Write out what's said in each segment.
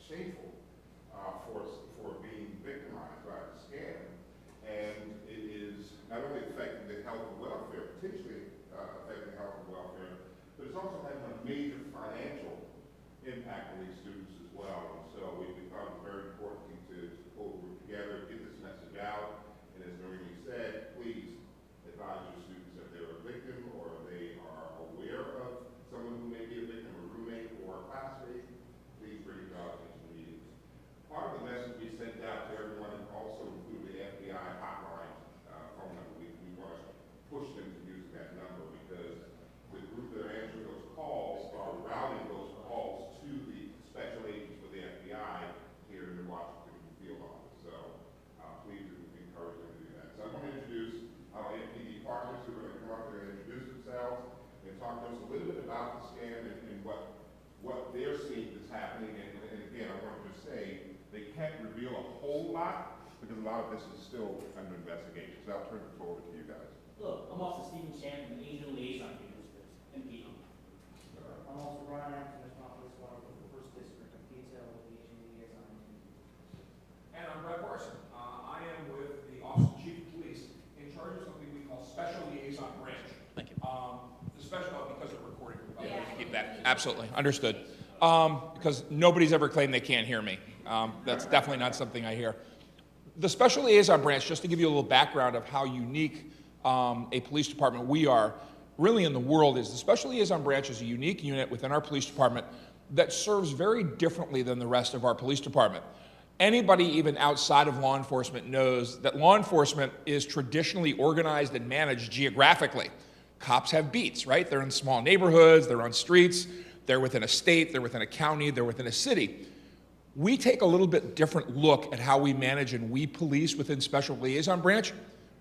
shameful for being victimized by the scam. And it is not only affecting the health and welfare, potentially affecting health and welfare, but it's also having a major financial impact on these students as well. And so we thought it was very important to pull the group together, get this message out, and as Marie said, please advise your students if they're a victim or they are aware of someone who may be a victim, a roommate or a classmate, please bring it out into the meetings. Part of the message we sent out to everyone also included the FBI hotline phone number. We want to push them to use that number because the group that are answering those calls are routing those calls to the special agents for the FBI here in the Washington field office. So please encourage them to do that. So I'm going to introduce our NPD partners who are going to come up here and introduce themselves and talk to us a little bit about the scam and what they're seeing that's happening. And again, I want to just say they can't reveal a whole lot because a lot of this is still under investigation. So I'll turn it forward to you guys. Hello, I'm Officer Stephen Chan from the Asian Liaison NPD. I'm also Brian Anderson, Metropolis Water with the First District of Detail with the Asian Liaison. And I'm Brett Parson. I am with the Office of Chief of Police in charge of something we call Special Liaison Branch. Thank you. The special, because they're recording. Keep that. Absolutely. Understood. Because nobody's ever claimed they can't hear me. That's definitely not something I hear. The Special Liaison Branch, just to give you a little background of how unique a police department we are, really in the world, is the Special Liaison Branch is a unique unit within our police department that serves very differently than the rest of our police department. Anybody even outside of law enforcement knows that law enforcement is traditionally organized and managed geographically. Cops have beats, right? They're in small neighborhoods, they're on streets, they're within a state, they're within a county, they're within a city. We take a little bit different look at how we manage and we police within Special Liaison Branch.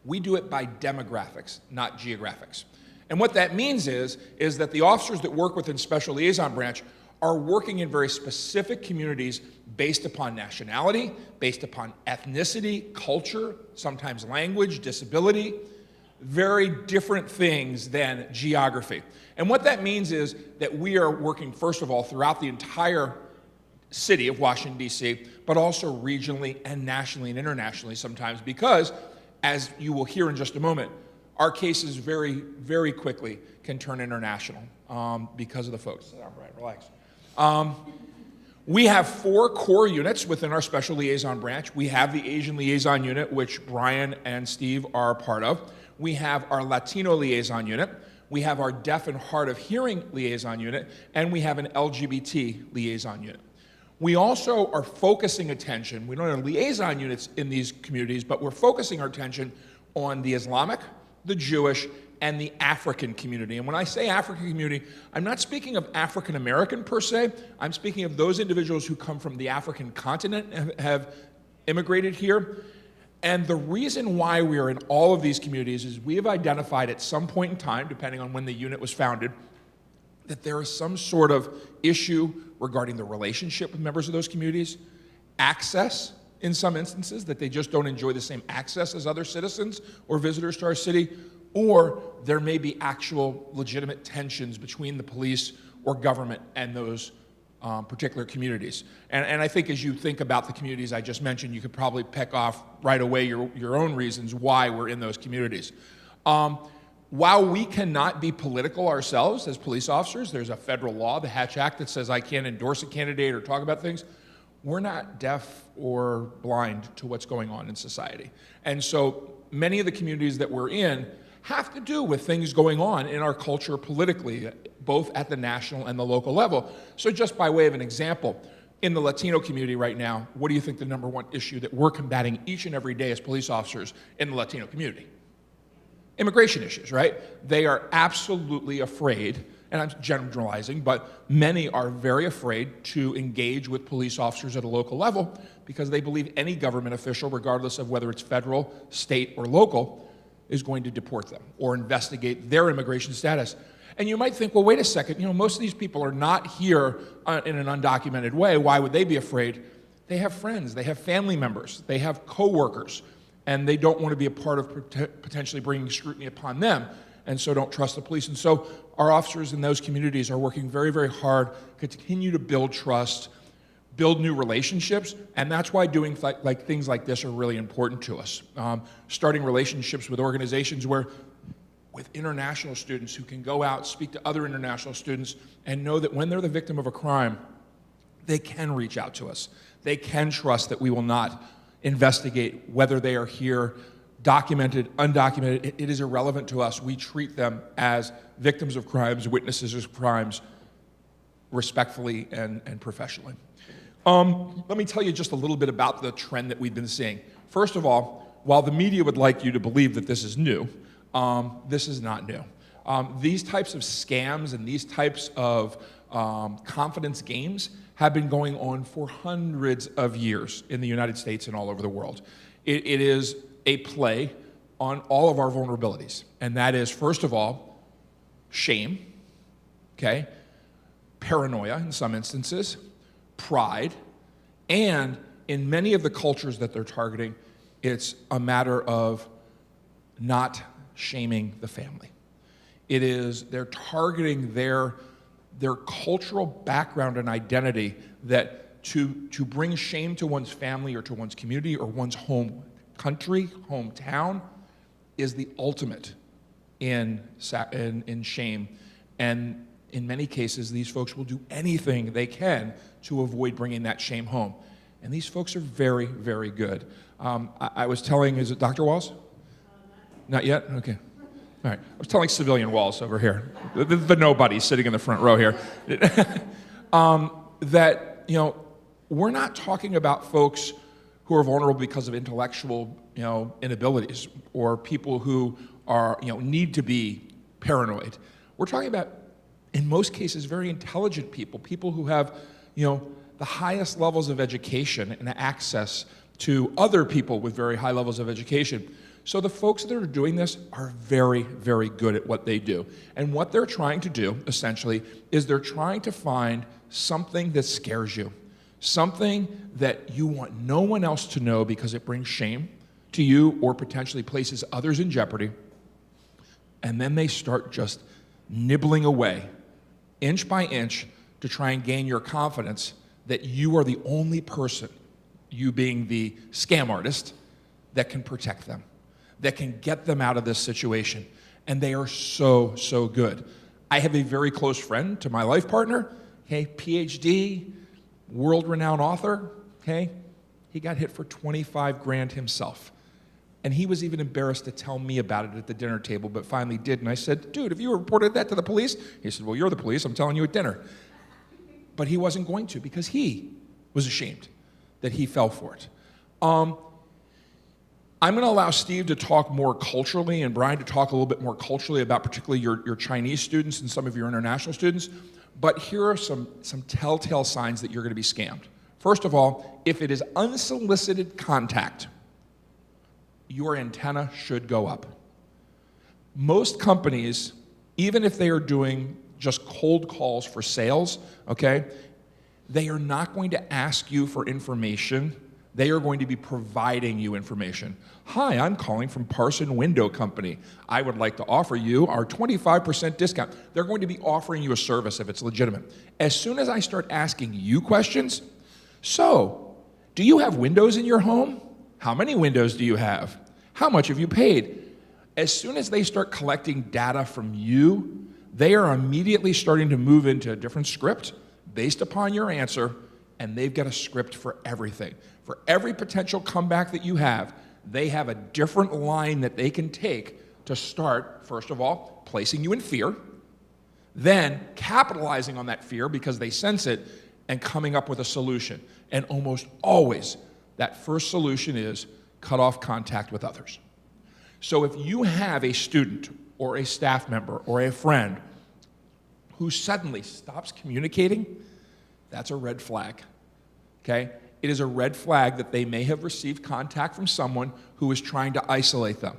We do it by demographics, not geographics. And what that means is that the officers that work within Special Liaison Branch are working in very specific communities based upon nationality, based upon ethnicity, culture, sometimes language, disability, very different things than geography. And what that means is that we are working, first of all, throughout the entire city of Washington, D.C., but also regionally and nationally and internationally sometimes because, as you will hear in just a moment, our cases very, very quickly can turn international because of the folks. Sit down, Brian, relax. We have 4 core units within our Special Liaison Branch. We have the Asian Liaison Unit, which Brian and Steve are a part of. We have our Latino Liaison Unit. We have our Deaf and Hard of Hearing Liaison Unit, and we have an LGBT Liaison Unit. We also are focusing attention, we don't have liaison units in these communities, but we're focusing our attention on the Islamic, the Jewish, and the African community. And when I say African community, I'm not speaking of African American per se, I'm speaking of those individuals who come from the African continent and have immigrated here. And the reason why we are in all of these communities is we have identified at some point in time, depending on when the unit was founded, that there is some sort of issue regarding the relationship with members of those communities, access in some instances, that they just don't enjoy the same access as other citizens or visitors to our city, or there may be actual legitimate tensions between the police or government and those particular communities. And I think as you think about the communities I just mentioned, you could probably pick off right away your own reasons why we're in those communities. While we cannot be political ourselves as police officers, there's a federal law, the Hatch Act, that says I can't endorse a candidate or talk about things. We're not deaf or blind to what's going on in society. And so many of the communities that we're in have to do with things going on in our culture politically, both at the national and the local level. So just by way of an example, in the Latino community right now, what do you think the #1 issue that we're combating each and every day as police officers in the Latino community? Immigration issues, right? They are absolutely afraid, and I'm generalizing, but many are very afraid to engage with police officers at a local level because they believe any government official, regardless of whether it's federal, state, or local, is going to deport them or investigate their immigration status. And you might think, well, wait a second, most of these people are not here in an undocumented way. Why would they be afraid? They have friends, they have family members, they have coworkers, and they don't want to be a part of potentially bringing scrutiny upon them, and so don't trust the police. And so our officers in those communities are working very, very hard to continue to build trust, build new relationships, and that's why doing things like this are really important to us. Starting relationships with organizations with international students who can go out, speak to other international students, and know that when they're the victim of a crime, they can reach out to us. They can trust that we will not investigate whether they are here, documented, undocumented. It is irrelevant to us. We treat them as victims of crimes, witnesses of crimes, respectfully and professionally. Let me tell you just a little bit about the trend that we've been seeing. First of all, while the media would like you to believe that this is new, this is not new. These types of scams and these types of confidence games have been going on for hundreds of years in the United States and all over the world. It is a play on all of our vulnerabilities, and that is, first of all, shame, okay, paranoia in some instances, pride, and in many of the cultures that they're targeting, it's a matter of not shaming the family. It is, they're targeting their cultural background and identity, that to bring shame to one's family or to one's community or one's home country, hometown, is the ultimate in shame. And in many cases, these folks will do anything they can to avoid bringing that shame home. And these folks are very, very good. I was telling, is it Dr. Walls? Not yet? Okay. All right. I was telling civilian Walls over here, the nobody sitting in the front row here, that, you know, we're not talking about folks who are vulnerable because of intellectual, you know, inabilities, or people who are, you know, need to be paranoid. We're talking about, in most cases, very intelligent people, people who have, you know, the highest levels of education and access to other people with very high levels of education. So the folks that are doing this are very, very good at what they do. And what they're trying to do, essentially, is they're trying to find something that scares you, something that you want no one else to know because it brings shame to you or potentially places others in jeopardy. And then they start just nibbling away, inch by inch, to try and gain your confidence that you are the only person, you being the scam artist, that can protect them, that can get them out of this situation. And they are so, so good. I have a very close friend to my life partner, okay, PhD, world-renowned author, okay? He got hit for 25 grand himself. And he was even embarrassed to tell me about it at the dinner table, but finally did. And I said, dude, have you reported that to the police? He said, well, you're the police, I'm telling you at dinner. But he wasn't going to, because he was ashamed that he fell for it. I'm going to allow Steve to talk more culturally and Brian to talk a little bit more culturally about particularly your Chinese students and some of your international students. But here are some telltale signs that you're going to be scammed. First of all, if it is unsolicited contact, your antenna should go up. Most companies, even if they are doing just cold calls for sales, okay, they are not going to ask you for information. They are going to be providing you information. Hi, I'm calling from Parson Window Company. I would like to offer you our 25% discount. They're going to be offering you a service if it's legitimate. As soon as I start asking you questions, so, do you have windows in your home? How many windows do you have? How much have you paid? As soon as they start collecting data from you, they are immediately starting to move into a different script based upon your answer, and they've got a script for everything. For every potential comeback that you have, they have a different line that they can take to start, first of all, placing you in fear, then capitalizing on that fear because they sense it, and coming up with a solution. And almost always, that first solution is cut off contact with others. So if you have a student or a staff member or a friend who suddenly stops communicating, that's a red flag, okay? It is a red flag that they may have received contact from someone who is trying to isolate them.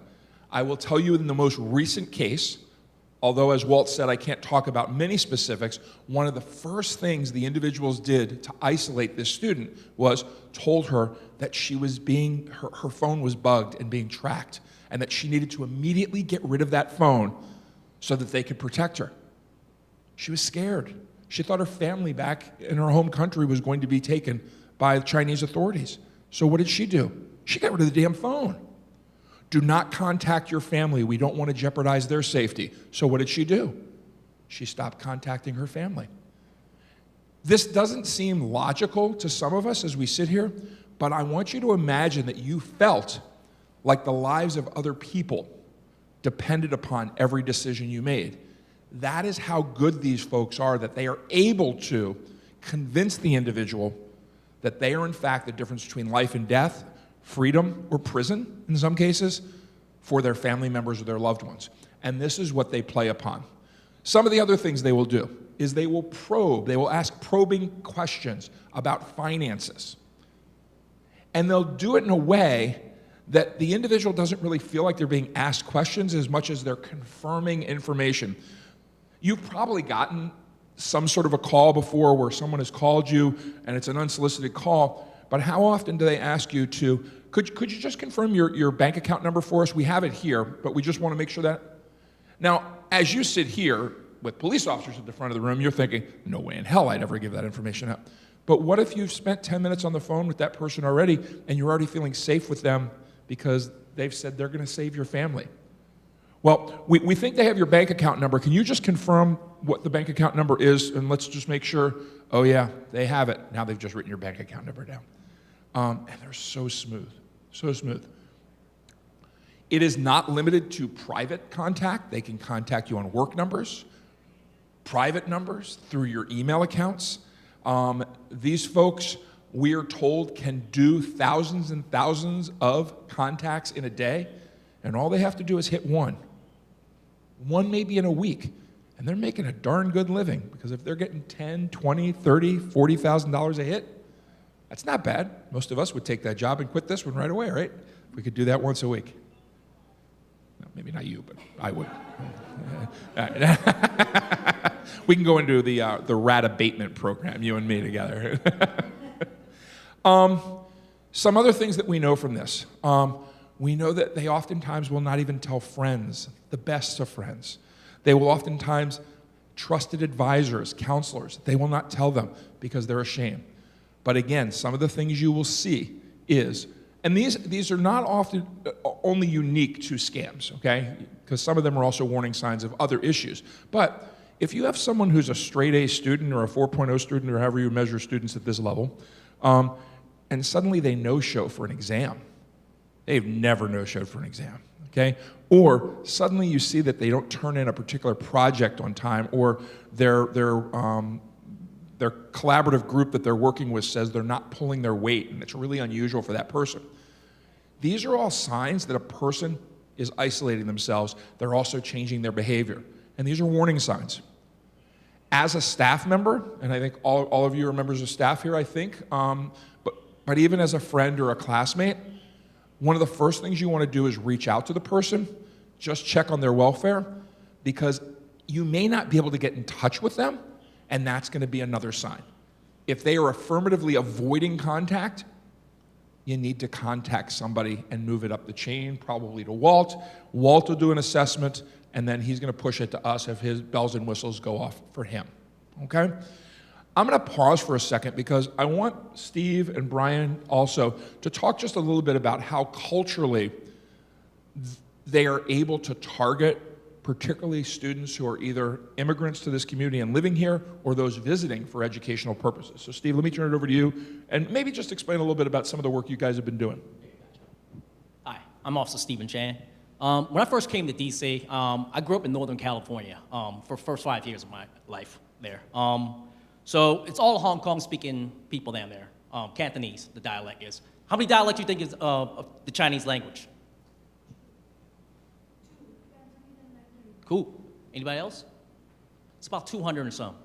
I will tell you in the most recent case, although as Walt said, I can't talk about many specifics, one of the first things the individuals did to isolate this student was told her that she was her phone was bugged and being tracked, and that she needed to immediately get rid of that phone so that they could protect her. She was scared. She thought her family back in her home country was going to be taken by the Chinese authorities. So what did she do? She got rid of the damn phone. Do not contact your family. We don't want to jeopardize their safety. So what did she do? She stopped contacting her family. This doesn't seem logical to some of us as we sit here, but I want you to imagine that you felt like the lives of other people depended upon every decision you made. That is how good these folks are, that they are able to convince the individual that they are in fact the difference between life and death, freedom or prison in some cases, for their family members or their loved ones. And this is what they play upon. Some of the other things they will do is they will probe, they will ask probing questions about finances. And they'll do it in a way that the individual doesn't really feel like they're being asked questions as much as they're confirming information. You've probably gotten some sort of a call before where someone has called you and it's an unsolicited call, but how often do they ask you to, could you just confirm your bank account number for us? We have it here, but we just want to make sure that. Now, as you sit here with police officers at the front of the room, you're thinking, no way in hell I'd ever give that information out. But what if you've spent 10 minutes on the phone with that person already and you're already feeling safe with them because they've said they're going to save your family? Well, we think they have your bank account number. Can you just confirm what the bank account number is? And let's just make sure, oh yeah, they have it. Now they've just written your bank account number down. And they're so smooth, so smooth. It is not limited to private contact. They can contact you on work numbers, private numbers, through your email accounts. These folks, we are told, can do thousands and thousands of contacts in a day, and all they have to do is hit one maybe in a week, and they're making a darn good living, because if they're getting $10, $20, $30, $40,000 a hit, that's not bad. Most of us would take that job and quit this one right away, right? If we could do that once a week. No, maybe not you, but I would. We can go into the rat abatement program, you and me together. Some other things that we know from this. We know that they oftentimes will not even tell friends, the best of friends. They will oftentimes, trusted advisors, counselors, they will not tell them because they're ashamed. But again, some of the things you will see is, and these are not often only unique to scams, okay? Because some of them are also warning signs of other issues. But if you have someone who's a straight A student or a 4.0 student or however you measure students at this level, and suddenly they no-show for an exam. They've never no-showed for an exam, okay? Or suddenly you see that they don't turn in a particular project on time, or their collaborative group that they're working with says they're not pulling their weight, and it's really unusual for that person. These are all signs that a person is isolating themselves. They're also changing their behavior, and these are warning signs. As a staff member, and I think all of you are members of staff here, I think, but even as a friend or a classmate, one of the first things you want to do is reach out to the person, just check on their welfare, because you may not be able to get in touch with them, and that's going to be another sign. If they are affirmatively avoiding contact, you need to contact somebody and move it up the chain, probably to Walt. Walt will do an assessment, and then he's going to push it to us if his bells and whistles go off for him, okay? I'm going to pause for a second because I want Steve and Brian also to talk just a little bit about how culturally they are able to target particularly students who are either immigrants to this community and living here or those visiting for educational purposes. So Steve, let me turn it over to you and maybe just explain a little bit about some of the work you guys have been doing. Hi, I'm Officer Stephen Chan. When I first came to DC, I grew up in Northern California for the first 5 years of my life there. So it's all Hong Kong speaking people down there. Cantonese, the dialect is. How many dialects do you think is of the Chinese language? Cool. Anybody else? It's about 200 and some.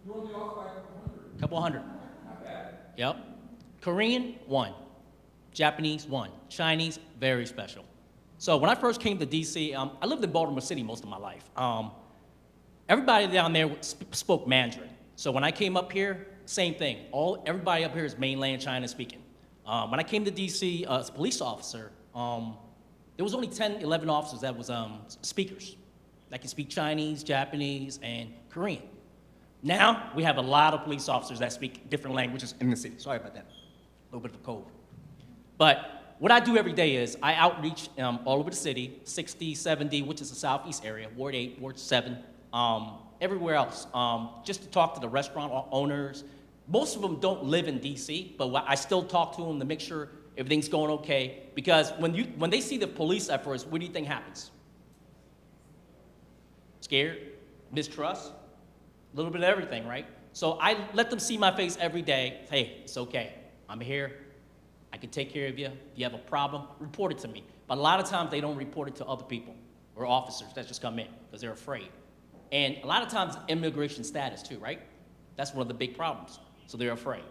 You're only off by a couple hundred. Couple hundred. Not bad. Yep. Korean, 1. Japanese, 1. Chinese, very special. So when I first came to DC, I lived in Baltimore City most of my life. Everybody down there spoke Mandarin. So when I came up here, same thing. Everybody up here is mainland China speaking. When I came to DC as a police officer, there was only 10, 11 officers that was speakers that can speak Chinese, Japanese, and Korean. Now, we have a lot of police officers that speak different languages in the city. Sorry about that. A little bit of a cold. But what I do every day is I outreach all over the city, 60, 70, which is the southeast area, Ward 8, Ward 7, everywhere else, just to talk to the restaurant owners. Most of them don't live in DC, but I still talk to them to make sure everything's going okay. Because when they see the police efforts, what do you think happens? Scared? Mistrust? A little bit of everything, right? So I let them see my face every day. Hey, it's okay. I'm here. I can take care of you. If you have a problem, report it to me. But a lot of times they don't report it to other people or officers that just come in because they're afraid. And a lot of times immigration status too, right? That's one of the big problems. So they're afraid.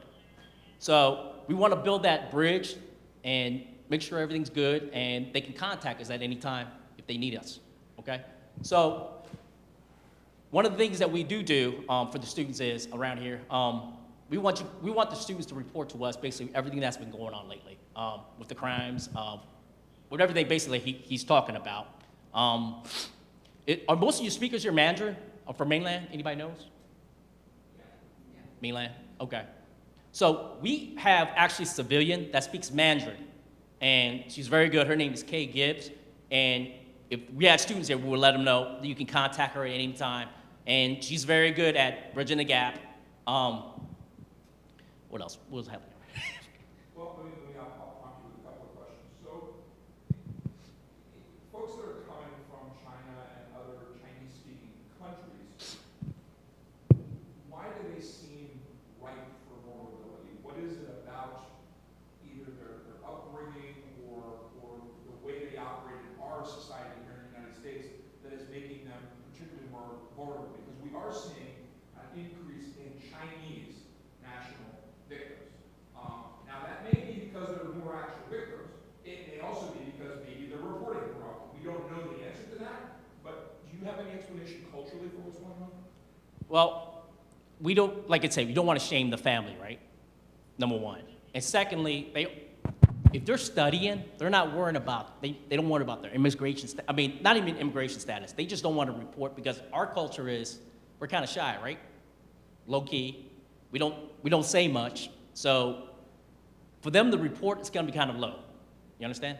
So we want to build that bridge and make sure everything's good and they can contact us at any time if they need us, okay? So one of the things that we do for the students is around here, we want the students to report to us basically everything that's been going on lately with the crimes, with everything basically he's talking about. Are most of your speakers here Mandarin or from mainland? Anybody knows? Yeah. Mainland? Okay. So we have actually a civilian that speaks Mandarin, and she's very good. Her name is Kay Gibbs, and if we had students here, we would let them know that you can contact her at any time. And she's very good at bridging the gap. What else? What was happening? Well, let me prompt you with a couple of questions. So, folks that are coming from China and other Chinese-speaking countries, why do they seem ripe for vulnerability? What is it about either their upbringing or the way they operate in our society here in the United States that is making them particularly more vulnerable? Because we are seeing an increase in Chinese national victims. Now that may be because there are more actual victims. It may also be because maybe they're reporting it wrong. We don't know the answer to that, but do you have any explanation culturally for what's going on? Well, we don't, like I say, we don't want to shame the family, right? Number one. And secondly, if they're studying, they're not worrying about, they don't worry about their immigration, not even immigration status. They just don't want to report because our culture is, we're kind of shy, right? Low key. We don't say much. So for them to report, it's going to be kind of low. You understand?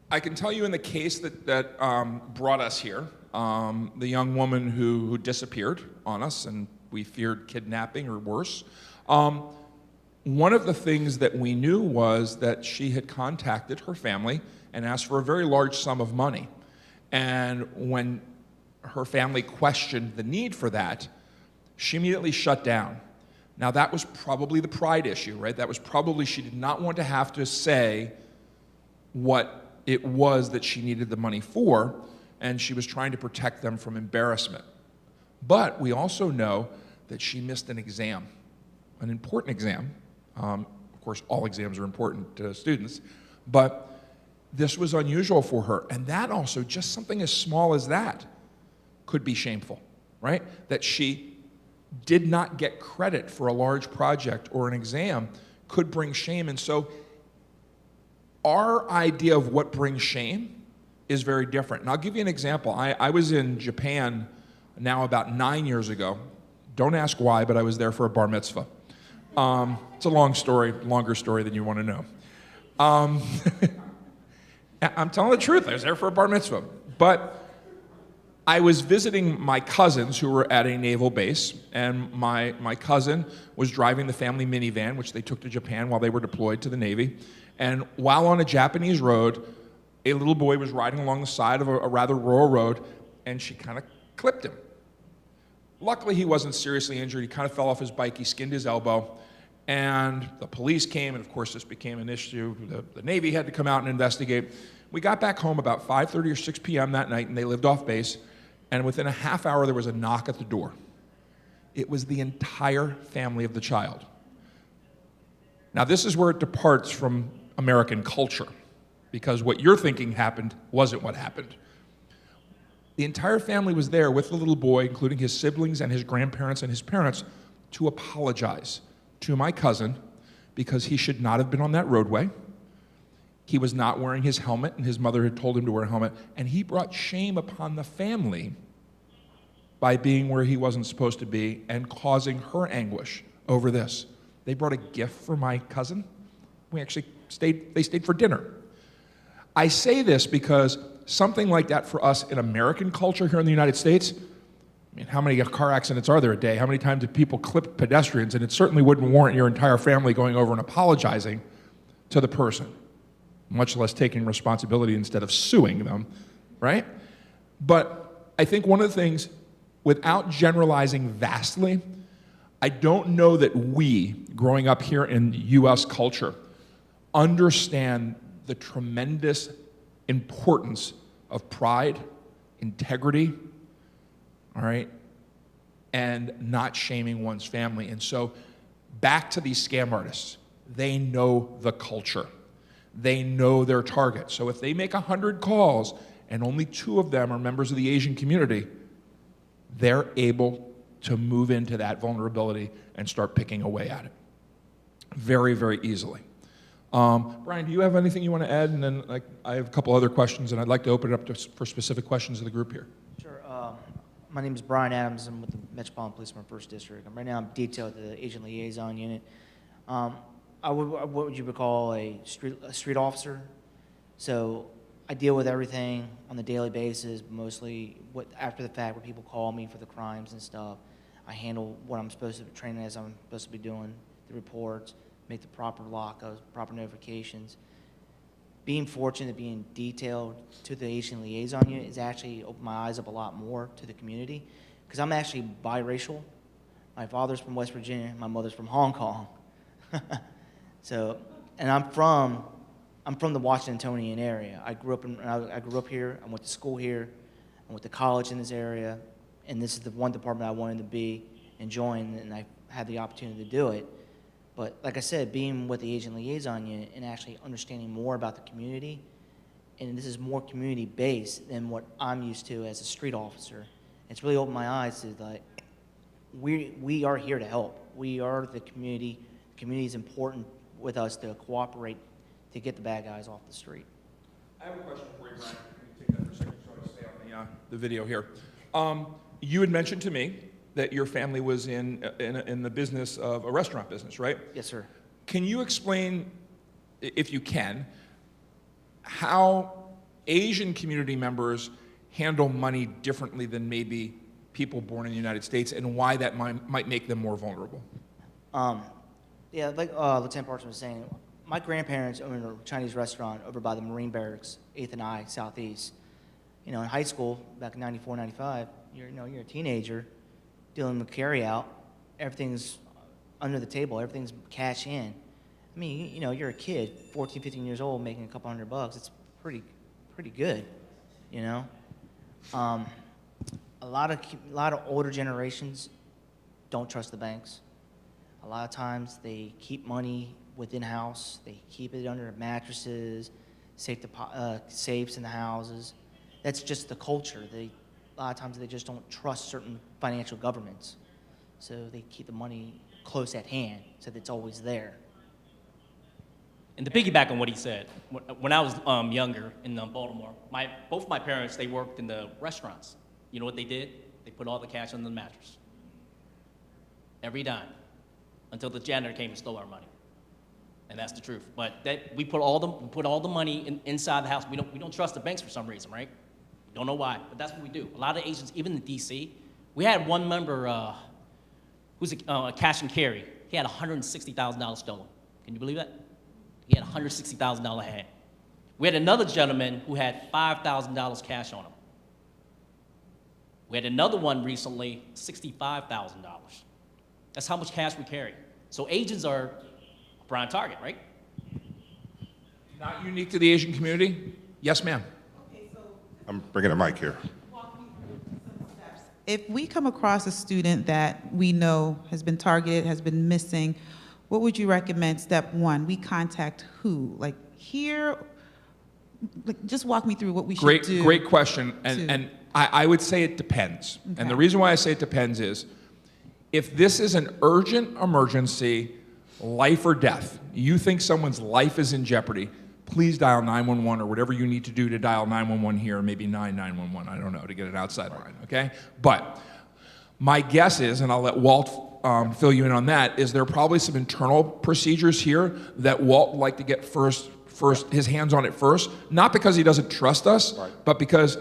I can tell you in the case that brought us here, the young woman who disappeared on us and we feared kidnapping or worse, one of the things that we knew was that she had contacted her family and asked for a very large sum of money. And when her family questioned the need for that, she immediately shut down. Now that was probably the pride issue, right? That was probably she did not want to have to say what it was that she needed the money for, and she was trying to protect them from embarrassment. But we also know that she missed an exam, an important exam. Of course, all exams are important to students, but this was unusual for her. And that also, just something as small as that, could be shameful, right? That she did not get credit for a large project or an exam could bring shame. And so our idea of what brings shame is very different. And I'll give you an example. I was in Japan now about 9 years ago. Don't ask why, but I was there for a bar mitzvah. It's a long story, longer story than you want to know. I'm telling the truth. I was there for a bar mitzvah. But I was visiting my cousins who were at a naval base, and my cousin was driving the family minivan, which they took to Japan while they were deployed to the Navy. And while on a Japanese road, a little boy was riding along the side of a rather rural road, and she kind of clipped him. Luckily, he wasn't seriously injured. He kind of fell off his bike. He skinned his elbow. And the police came, and of course, this became an issue. The Navy had to come out and investigate. We got back home about 5:30 or 6 p.m. that night, and they lived off base. And within a half hour, there was a knock at the door. It was the entire family of the child. Now, this is where it departs from American culture, because what you're thinking happened wasn't what happened. The entire family was there with the little boy, including his siblings and his grandparents and his parents, to apologize to my cousin because he should not have been on that roadway. He was not wearing his helmet, and his mother had told him to wear a helmet, and he brought shame upon the family by being where he wasn't supposed to be and causing her anguish over this. They brought a gift for my cousin. They stayed for dinner. I say this because something like that for us in American culture here in the United States, I mean, how many car accidents are there a day? How many times do people clip pedestrians? And it certainly wouldn't warrant your entire family going over and apologizing to the person, much less taking responsibility instead of suing them, right? But I think one of the things, without generalizing vastly, I don't know that we, growing up here in U.S. culture, understand the tremendous importance of pride, integrity, all right, and not shaming one's family. And so back to these scam artists, they know the culture. They know their target. So if they make 100 calls and only 2 of them are members of the Asian community, they're able to move into that vulnerability and start picking away at it very, very easily. Brian, do you have anything you want to add? And then I have a couple other questions, and I'd like to open it up for specific questions of the group here. Sure. My name is Brian Adams. I'm with the Metropolitan Police from 1st District. Right now I'm detailed to the Agent Liaison Unit. What would you call a street officer? So I deal with everything on a daily basis, mostly after the fact when people call me for the crimes and stuff. I handle what I'm supposed to be training as I'm supposed to be doing, the reports, make the proper lockups, proper notifications. Being fortunate, being detailed to the Asian Liaison Unit has actually opened my eyes up a lot more to the community, because I'm actually biracial. My father's from West Virginia, my mother's from Hong Kong. So, and I'm from the Washingtonian area. I grew up here. I went to school here. I went to college in this area, and this is the one department I wanted to be and join, and I had the opportunity to do it. But like I said, being with the Agent Liaison Unit and actually understanding more about the community, and this is more community-based than what I'm used to as a street officer. It's really opened my eyes to, like, we are here to help. We are the community. The community is important with us to cooperate to get the bad guys off the street. I have a question for you, Brian. Let me take that for a second so I can stay on the video here. You had mentioned to me that your family was in the business of a restaurant business, right? Yes, sir. Can you explain, if you can, how Asian community members handle money differently than maybe people born in the United States, and why that might make them more vulnerable? Yeah, like Lieutenant Parson was saying, my grandparents owned a Chinese restaurant over by the Marine Barracks, 8th and I, Southeast. You know, in high school, back in 94, 95, you're a teenager dealing with carry out. Everything's under the table. Everything's cash in. I mean, you're a kid, 14, 15 years old, making a couple $100. It's pretty good, you know. A lot of older generations don't trust the banks. A lot of times they keep money within house. They keep it under mattresses, safes in the houses. That's just the culture. A lot of times they just don't trust certain financial governments. So they keep the money close at hand so that it's always there. And to piggyback on what he said, when I was younger in Baltimore, both my parents, they worked in the restaurants. You know what they did? They put all the cash under the mattress. Every dime. Until the janitor came and stole our money. And that's the truth. But we put all the money inside the house. We don't trust the banks for some reason, right? Don't know why, but that's what we do. A lot of Asians, even in D.C., we had one member who's a cash and carry. He had $160,000 stolen. Can you believe that? He had $160,000 hand. We had another gentleman who had $5,000 cash on him. We had another one recently, $65,000. That's how much cash we carry. So Asians are a prime target, right? Not unique to the Asian community? Yes, ma'am. I'm bringing a mic here. If we come across a student that we know has been targeted, has been missing, what would you recommend? Step one, we contact who? Like here, just walk me through what we should do. Great question, and I would say it depends. Okay. And the reason why I say it depends is, if this is an urgent emergency, life or death, you think someone's life is in jeopardy, please dial 911 or whatever you need to do to dial 911 here, maybe 911, I don't know, to get an outside line, okay? But My guess is, and I'll let Walt fill you in on that, is there are probably some internal procedures here that Walt would like to get his hands on it first, not because he doesn't trust us, Right. but because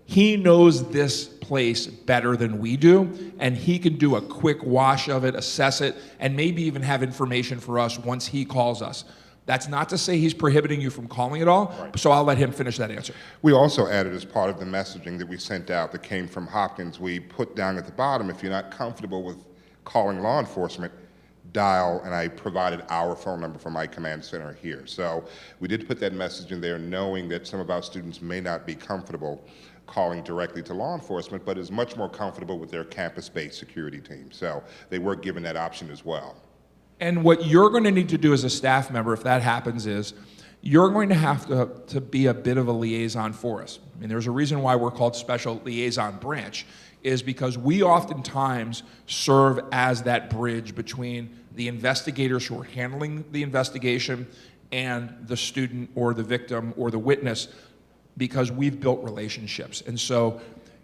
he knows this place better than we do, and he can do a quick wash of it, assess it, and maybe even have information for us once he calls us. That's not to say he's prohibiting you from calling at all, Right. so I'll let him finish that answer. We also added, as part of the messaging that we sent out that came from Hopkins, we put down at the bottom, if you're not comfortable with calling law enforcement, dial, and I provided our phone number from my command center here. So we did put that message in there, knowing that some of our students may not be comfortable calling directly to law enforcement, but is much more comfortable with their campus-based security team. So they were given that option as well. And what you're going to need to do as a staff member, if that happens, is you're going to have to be a bit of a liaison for us. I mean, there's a reason why we're called Special Liaison Branch, is because we oftentimes serve as that bridge between the investigators who are handling the investigation and the student or the victim or the witness, because we've built relationships. And so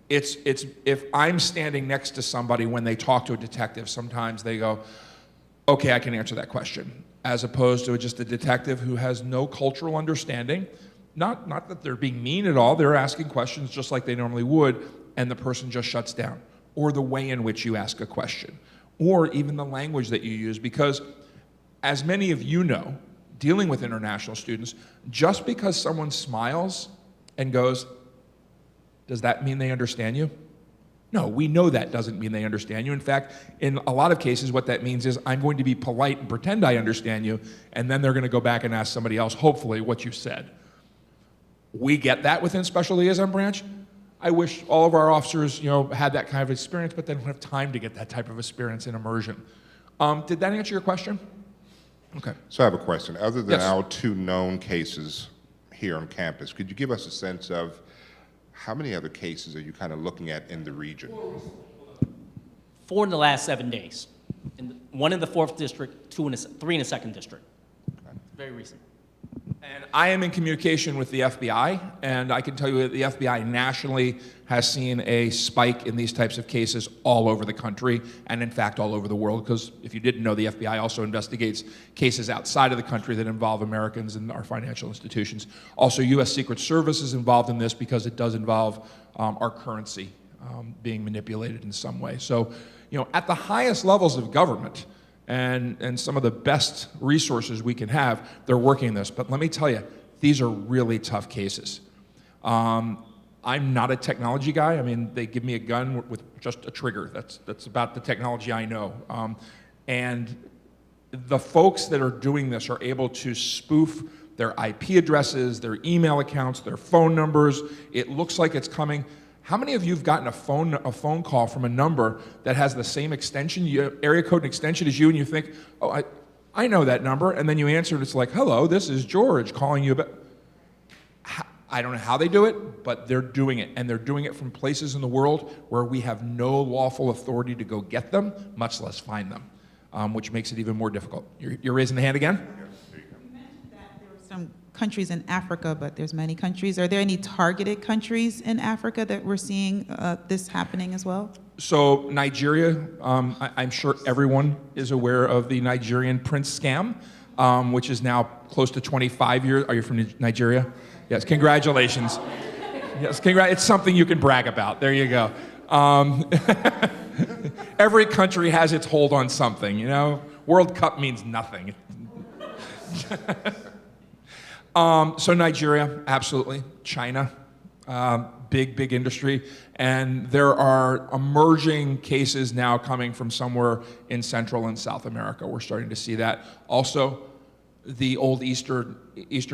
it's if I'm standing next to somebody when they talk to a detective, sometimes they go, okay, I can answer that question, as opposed to just a detective who has no cultural understanding. Not that they're being mean at all, they're asking questions just like they normally would, and the person just shuts down. Or the way in which you ask a question, or even the language that you use, because as many of you know, dealing with international students, just because someone smiles and goes, does that mean they understand you? No, we know that doesn't mean they understand you. In fact, in a lot of cases, what that means is I'm going to be polite and pretend I understand you, and then they're going to go back and ask somebody else, hopefully, what you said. We get that within Special Liaison Branch. I wish all of our officers, had that kind of experience, but they don't have time to get that type of experience in immersion. Did that answer your question? Okay. So I have a question. Other than Yes. our 2 known cases here on campus, could you give us a sense of how many other cases are you kind of looking at in the region? 4 in the last 7 days. 1 in the 4th district, 3 in the 2nd district. Very recent. And I am in communication with the FBI, and I can tell you that the FBI nationally has seen a spike in these types of cases all over the country, and in fact all over the world, because if you didn't know, the FBI also investigates cases outside of the country that involve Americans and our financial institutions. Also, U.S. Secret Service is involved in this because it does involve our currency being manipulated in some way. So, at the highest levels of government, and some of the best resources we can have, they're working this. But let me tell you, these are really tough cases. I'm not a technology guy. I mean, they give me a gun with just a trigger. That's about the technology I know. And the folks that are doing this are able to spoof their IP addresses, their email accounts, their phone numbers. It looks like it's coming. How many of you have gotten a phone call from a number that has the same extension, area code and extension as you, and you think, oh, I know that number, and then you answer and it's like, hello, this is George calling you about... I don't know how they do it, but they're doing it, and they're doing it from places in the world where we have no lawful authority to go get them, much less find them, which makes it even more difficult. You're raising the hand again? You mentioned that there were some countries in Africa, but there's many countries. Are there any targeted countries in Africa that we're seeing this happening as well? So Nigeria, I'm sure everyone is aware of the Nigerian prince scam, which is now close to 25 years. Are you from Nigeria? Yes, congratulations. Yes, it's something you can brag about. There you go. Every country has its hold on something, World Cup means nothing. So Nigeria, absolutely. China, big industry. And there are emerging cases now coming from somewhere in Central and South America. We're starting to see that. Also, the old Eastern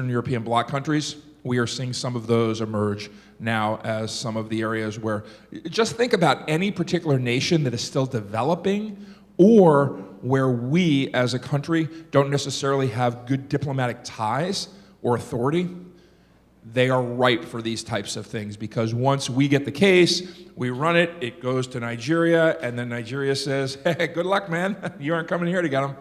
European bloc countries, we are seeing some of those emerge now as some of the areas where, just think about any particular nation that is still developing, or where we as a country don't necessarily have good diplomatic ties or authority. They are ripe for these types of things, because once we get the case, we run it, it goes to Nigeria, and then Nigeria says, hey, good luck, man. You aren't coming here to get them.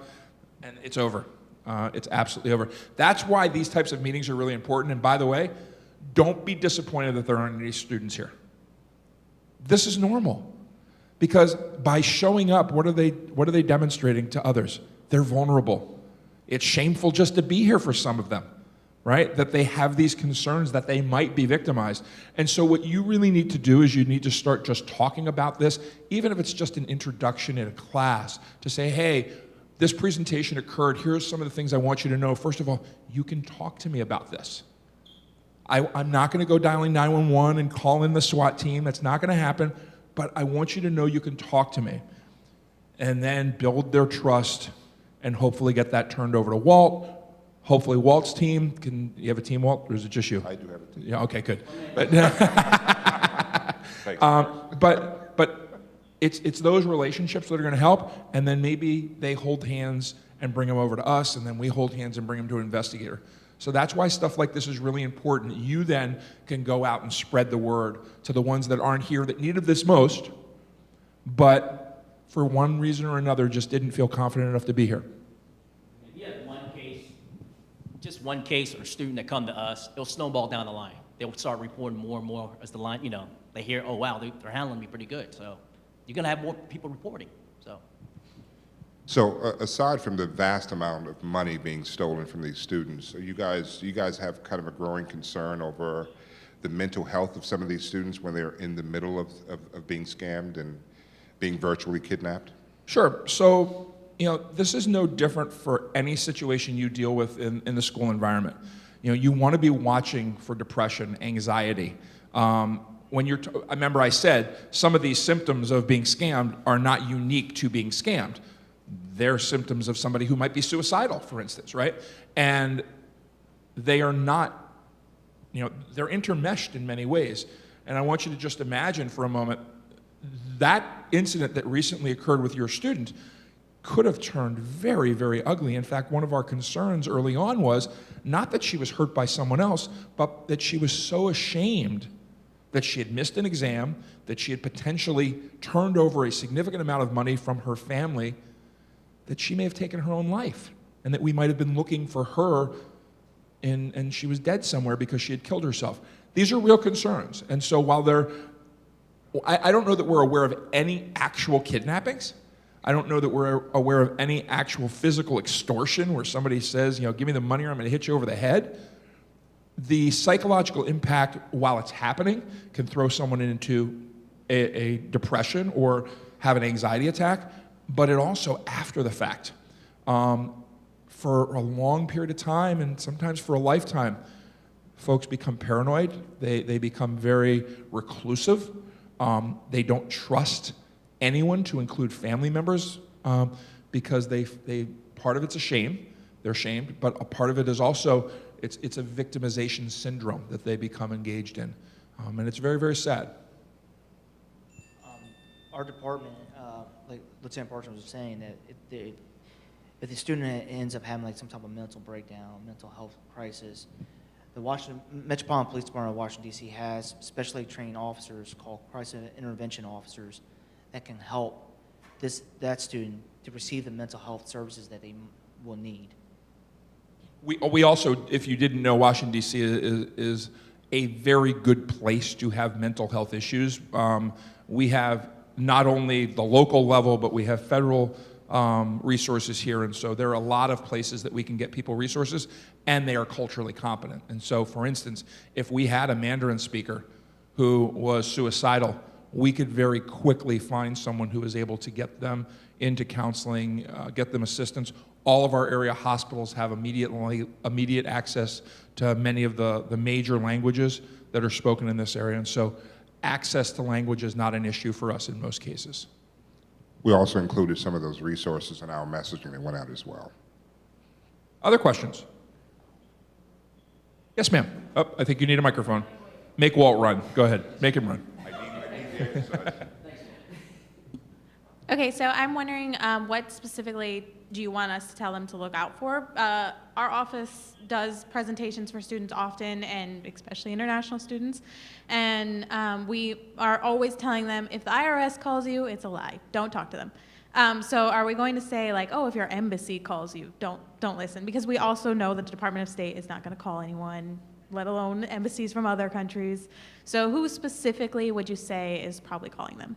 And it's over. It's absolutely over. That's why these types of meetings are really important. And by the way, don't be disappointed that there aren't any students here. This is normal. Because by showing up, what are they demonstrating to others? They're vulnerable. It's shameful just to be here for some of them, right? That they have these concerns that they might be victimized. And so what you really need to do is you need to start just talking about this, even if it's just an introduction in a class, to say, hey, this presentation occurred. Here's some of the things I want you to know. First of all, you can talk to me about this. I'm not going to go dialing 911 and call in the SWAT team. That's not going to happen. But I want you to know you can talk to me. And then build their trust and hopefully get that turned over to Walt. Hopefully Walt's team, you have a team, Walt, or is it just you? I do have a team. Yeah, okay, good. Thanks. But it's those relationships that are going to help, and then maybe they hold hands and bring them over to us, and then we hold hands and bring them to an investigator. So that's why stuff like this is really important. You then can go out and spread the word to the ones that aren't here that needed this most, but for one reason or another just didn't feel confident enough to be here. If you have one case, just one case or student that come to us, it'll snowball down the line. They'll start reporting more and more as the line, they hear, oh wow, they're handling me pretty good. So you're gonna have more people reporting, so. So aside from the vast amount of money being stolen from these students, do you guys have kind of a growing concern over the mental health of some of these students when they're in the middle of being scammed and being virtually kidnapped? Sure. So, this is no different for any situation you deal with in the school environment. You want to be watching for depression, anxiety. I remember I said some of these symptoms of being scammed are not unique to being scammed. They're symptoms of somebody who might be suicidal, for instance, right? And they are not, they're intermeshed in many ways. And I want you to just imagine for a moment, that incident that recently occurred with your student could have turned very, very ugly. In fact, one of our concerns early on was not that she was hurt by someone else, but that she was so ashamed that she had missed an exam, that she had potentially turned over a significant amount of money from her family, that she may have taken her own life, and that we might have been looking for her and she was dead somewhere because she had killed herself. These are real concerns. And so while I don't know that we're aware of any actual kidnappings. I don't know that we're aware of any actual physical extortion where somebody says, give me the money or I'm going to hit you over the head. The psychological impact while it's happening can throw someone into a depression or have an anxiety attack, but it also after the fact. For a long period of time and sometimes for a lifetime, folks become paranoid. They become very reclusive. They don't trust anyone, to include family members, because part of it's a shame. They're shamed, but a part of it is also it's a victimization syndrome that they become engaged in, and it's very, very sad. Our department, like Lieutenant Parsons was saying, that if the student ends up having like some type of mental breakdown, mental health crisis, the Metropolitan Police Department of Washington, D.C. has specially trained officers called crisis intervention officers that can help that student to receive the mental health services that they will need. We also, if you didn't know, Washington, D.C. is a very good place to have mental health issues. We have not only the local level, but we have federal resources here, and so there are a lot of places that we can get people resources, and they are culturally competent. And so, for instance, if we had a Mandarin speaker who was suicidal, we could very quickly find someone who is able to get them into counseling, get them assistance. All of our area hospitals have immediate access to many of the major languages that are spoken in this area, and so access to language is not an issue for us in most cases. We also included some of those resources in our messaging that went out as well. Other questions? Yes, ma'am. Oh, I think you need a microphone. Make Walt run. Go ahead. Make him run. Okay, so I'm wondering what specifically do you want us to tell them to look out for? Our office does presentations for students often, and especially international students, and we are always telling them, if the IRS calls you, it's a lie. Don't talk to them. So are we going to say, like, oh, if your embassy calls you, don't listen? Because we also know that the Department of State is not going to call anyone, let alone embassies from other countries. So who specifically would you say is probably calling them?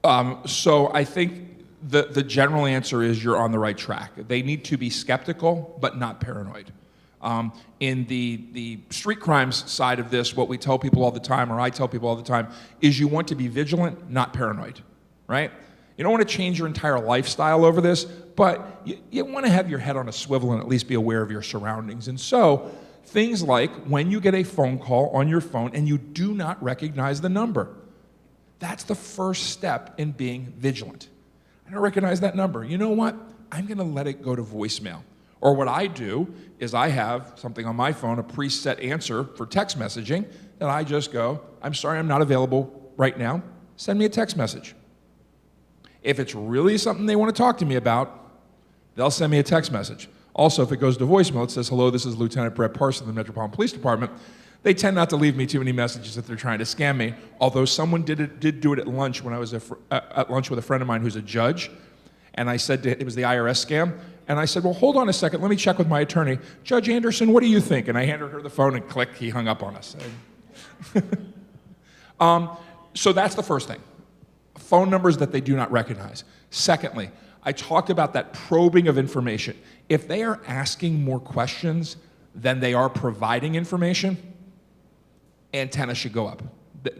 So I think the general answer is you're on the right track. They need to be skeptical, but not paranoid. In the street crimes side of this, what we tell people all the time, or I tell people all the time, is you want to be vigilant, not paranoid, right? You don't want to change your entire lifestyle over this, but you want to have your head on a swivel and at least be aware of your surroundings. And so, things like when you get a phone call on your phone and you do not recognize the number, that's the first step in being vigilant. I don't recognize that number. You know what? I'm going to let it go to voicemail. Or what I do is I have something on my phone, a preset answer for text messaging, that I just go, I'm sorry, I'm not available right now. Send me a text message. If it's really something they want to talk to me about, they'll send me a text message. Also, if it goes to voicemail, it says, hello, this is Lieutenant Brett Parson of the Metropolitan Police Department. They tend not to leave me too many messages if they're trying to scam me, although someone did do it at lunch when I was at lunch with a friend of mine who's a judge, and I said it was the IRS scam, and I said, well, hold on a second, let me check with my attorney. Judge Anderson, what do you think? And I handed her the phone, and click, he hung up on us. So that's the first thing. Phone numbers that they do not recognize. Secondly, I talked about that probing of information. If they are asking more questions than they are providing information, antenna should go up.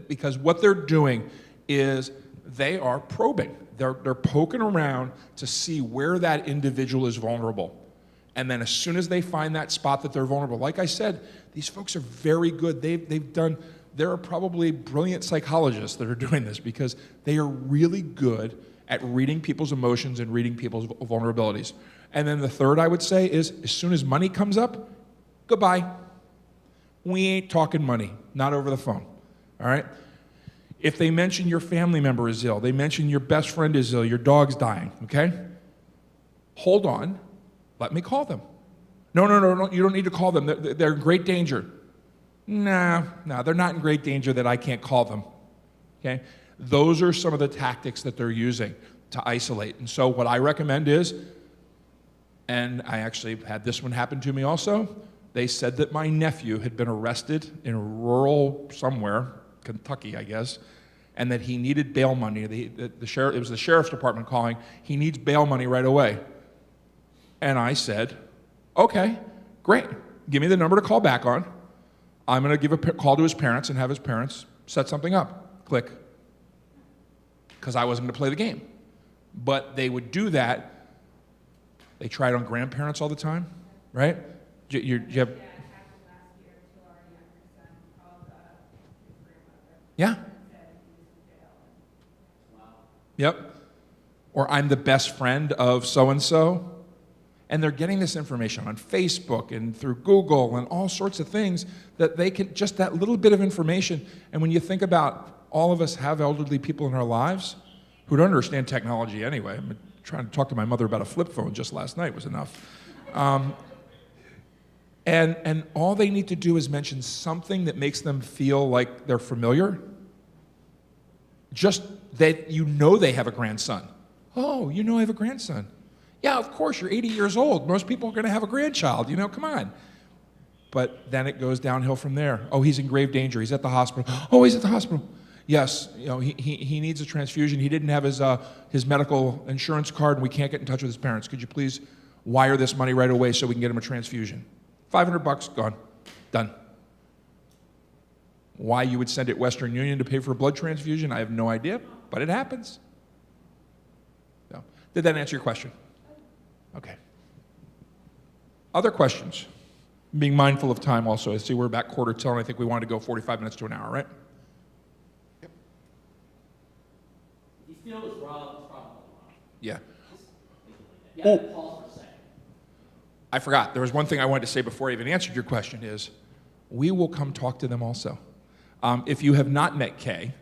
Because what they're doing is they are probing. They're poking around to see where that individual is vulnerable. And then as soon as they find that spot that they're vulnerable, like I said, these folks are very good. There are probably brilliant psychologists that are doing this because they are really good at reading people's emotions and reading people's vulnerabilities. And then the third I would say is, as soon as money comes up, goodbye. We ain't talking money, not over the phone, all right? If they mention your family member is ill, they mention your best friend is ill, your dog's dying, okay? Hold on, let me call them. No, you don't need to call them. They're in great danger. No, they're not in great danger that I can't call them, okay? Those are some of the tactics that they're using to isolate. And so what I recommend is, and I actually had this one happen to me also, they said that my nephew had been arrested in rural somewhere, Kentucky, I guess, and that he needed bail money. The sheriff, it was the sheriff's department calling, he needs bail money right away. And I said, okay, great. Give me the number to call back on. I'm going to give a call to his parents and have his parents set something up. Click. Because I wasn't going to play the game. But they would do that. They try it on grandparents all the time, right? You have, yeah. Yep. Or I'm the best friend of so-and-so. And they're getting this information on Facebook and through Google and all sorts of things that they can, just that little bit of information. And when you think about all of us have elderly people in our lives who don't understand technology anyway. I'm trying to talk to my mother about a flip phone just last night was enough. And all they need to do is mention something that makes them feel like they're familiar. Just that you know they have a grandson. Oh, you know I have a grandson. Yeah, of course, you're 80 years old. Most people are going to have a grandchild, come on. But then it goes downhill from there. Oh, he's in grave danger. He's at the hospital. Oh, he's at the hospital. Yes, he needs a transfusion. He didn't have his medical insurance card, and we can't get in touch with his parents. Could you please wire this money right away so we can get him a transfusion? $500, gone, done. Why you would send it Western Union to pay for a blood transfusion, I have no idea, but it happens. So, did that answer your question? Okay. Other questions? Being mindful of time also. I see we're about 1:45, and I think we wanted to go 45 minutes to an hour, right? If you feel it's wrong, it's probably wrong. Yeah. You have to pause for a second. I forgot. There was one thing I wanted to say before I even answered your question is, we will come talk to them also. If you have not met Kay,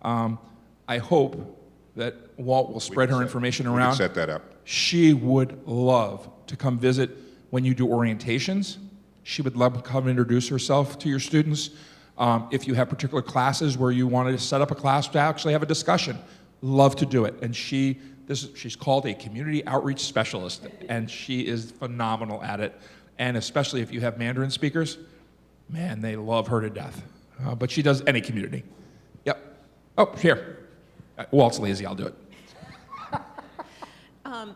I hope that Walt will spread her information around. We can set that up. She would love to come visit when you do orientations. She would love to come introduce herself to your students. If you have particular classes where you wanted to set up a class to actually have a discussion, love to do it. And she's called a community outreach specialist, and she is phenomenal at it. And especially if you have Mandarin speakers, man, they love her to death. But she does any community. Yep. Oh, here. Well, it's lazy, I'll do it.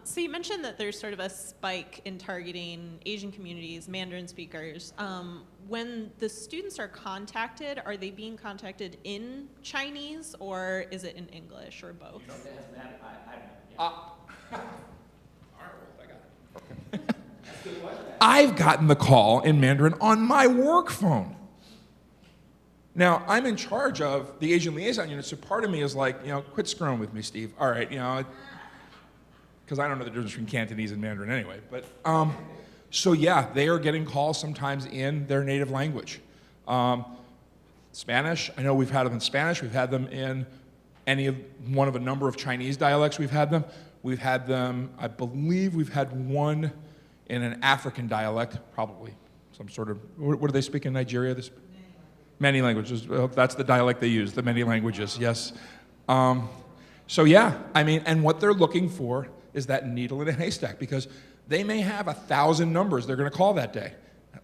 So you mentioned that there's sort of a spike in targeting Asian communities, Mandarin speakers. When the students are contacted, are they being contacted in Chinese or is it in English or both? I've gotten the call in Mandarin on my work phone. Now, I'm in charge of the Asian Liaison unit, so part of me is like, quit screwing with me, Steve. All right, because I don't know the difference between Cantonese and Mandarin anyway. But so yeah, they are getting calls sometimes in their native language. Spanish, I know we've had them in Spanish. We've had them in one of a number of Chinese dialects. We've had them. We've had them. I believe we've had one in an African dialect, probably some sort of. What do they speak in Nigeria? Many languages. Well, that's the dialect they use. The many languages. Yes. So yeah, I mean, and what they're looking for is that needle in a haystack, because they may have 1,000 numbers they're going to call that day.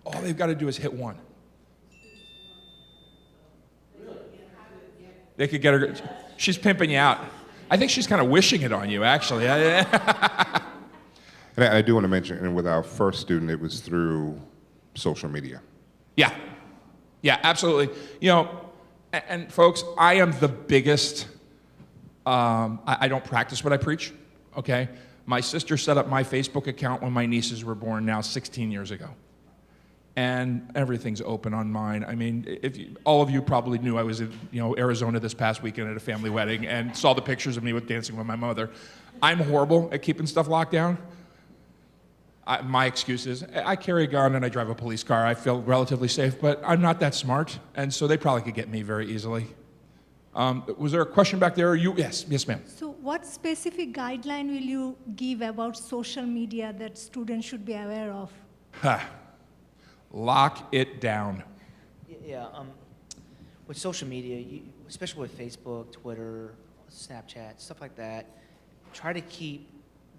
All they've got to do is hit one. They could get her. She's pimping you out. I think she's kind of wishing it on you, actually. And I do want to mention, and with our first student, it was through social media. Yeah. Yeah, absolutely. And folks, I am the biggest. I don't practice what I preach. Okay, my sister set up my Facebook account when my nieces were born, now 16 years ago, and everything's open on mine. I mean, all of you probably knew I was in Arizona this past weekend at a family wedding and saw the pictures of me dancing with my mother. I'm horrible at keeping stuff locked down. My excuse is I carry a gun and I drive a police car. I feel relatively safe, but I'm not that smart, and so they probably could get me very easily. Was there a question back there? Yes, ma'am. So what specific guideline will you give about social media that students should be aware of? Lock it down. Yeah, with social media, especially with Facebook, Twitter, Snapchat, stuff like that, try to keep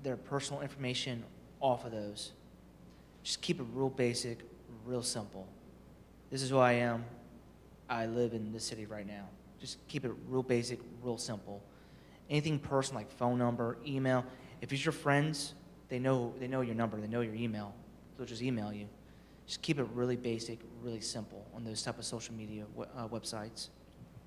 their personal information off of those. Just keep it real basic, real simple. This is who I am. I live in this city right now. Just keep it real basic, real simple. Anything personal like phone number, email. If it's your friends, they know your number, they know your email. They'll just email you. Just keep it really basic, really simple on those type of social media websites.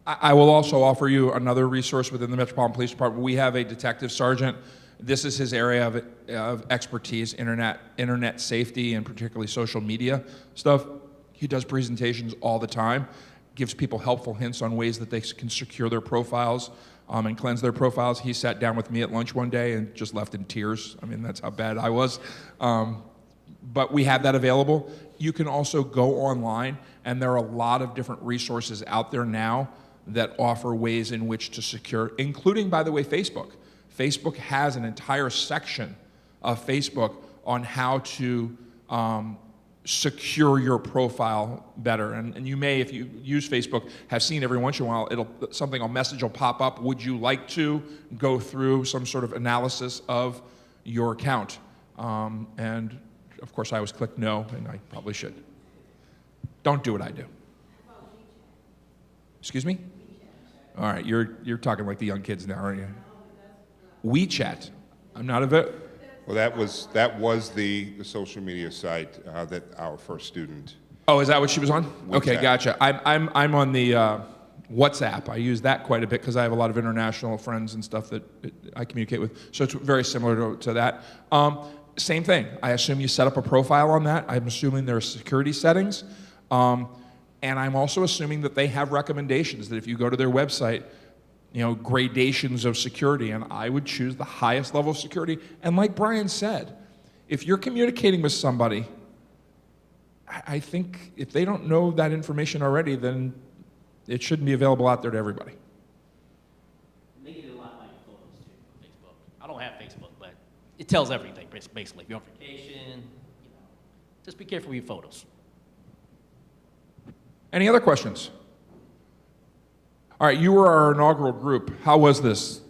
I will also offer you another resource within the Metropolitan Police Department. We have a detective sergeant. This is his area of expertise, internet safety, and particularly social media stuff. He does presentations all the time, gives people helpful hints on ways that they can secure their profiles and cleanse their profiles. He sat down with me at lunch one day and just left in tears. I mean, that's how bad I was. But we have that available. You can also go online, and there are a lot of different resources out there now that offer ways in which to secure, including, by the way, Facebook. Facebook has an entire section of Facebook on how to secure your profile better. And you may, if you use Facebook, have seen every once in a while, a message will pop up. Would you like to go through some sort of analysis of your account? And of course, I always click no, and I probably should. Don't do what I do. Excuse me? All right, you're talking like the young kids now, aren't you? WeChat. I'm not a bit. Well, that was the social media site that our first student. Oh, is that what she was on? WeChat. Okay, gotcha. I'm on the WhatsApp. I use that quite a bit because I have a lot of international friends and stuff that I communicate with. So it's very similar to that. Same thing. I assume you set up a profile on that. I'm assuming there are security settings. And I'm also assuming that they have recommendations that if you go to their website, gradations of security, and I would choose the highest level of security. And like Brian said, if you're communicating with somebody, I think if they don't know that information already, then it shouldn't be available out there to everybody. Make it a lot like photos too on Facebook. I don't have Facebook, but it tells everything basically. If you're on vacation, just be careful with your photos. Any other questions? All right, you were our inaugural group. How was this?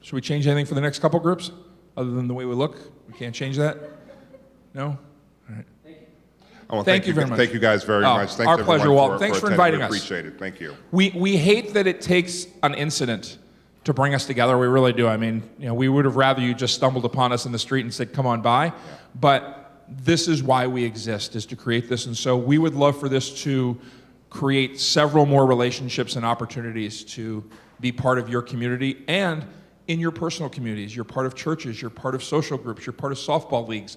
Should we change anything for the next couple groups, other than the way we look? We can't change that? No? All right. I want to Thank you very much. Thank you guys very much. Thanks, our pleasure, everyone, Walt. Thanks for attending. inviting We us. appreciate it. Thank you. We hate that it takes an incident to bring us together. We really do. I mean, we would have rather you just stumbled upon us in the street and said, come on by. But this is why we exist, is to create this. And so we would love for this to create several more relationships and opportunities to be part of your community and in your personal communities. You're part of churches, you're part of social groups, you're part of softball leagues.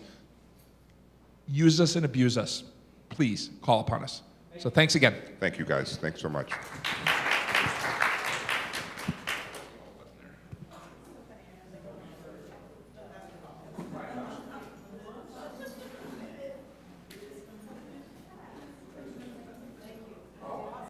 Use us and abuse us. Please call upon us. So thanks again. Thank you, guys. Thanks so much.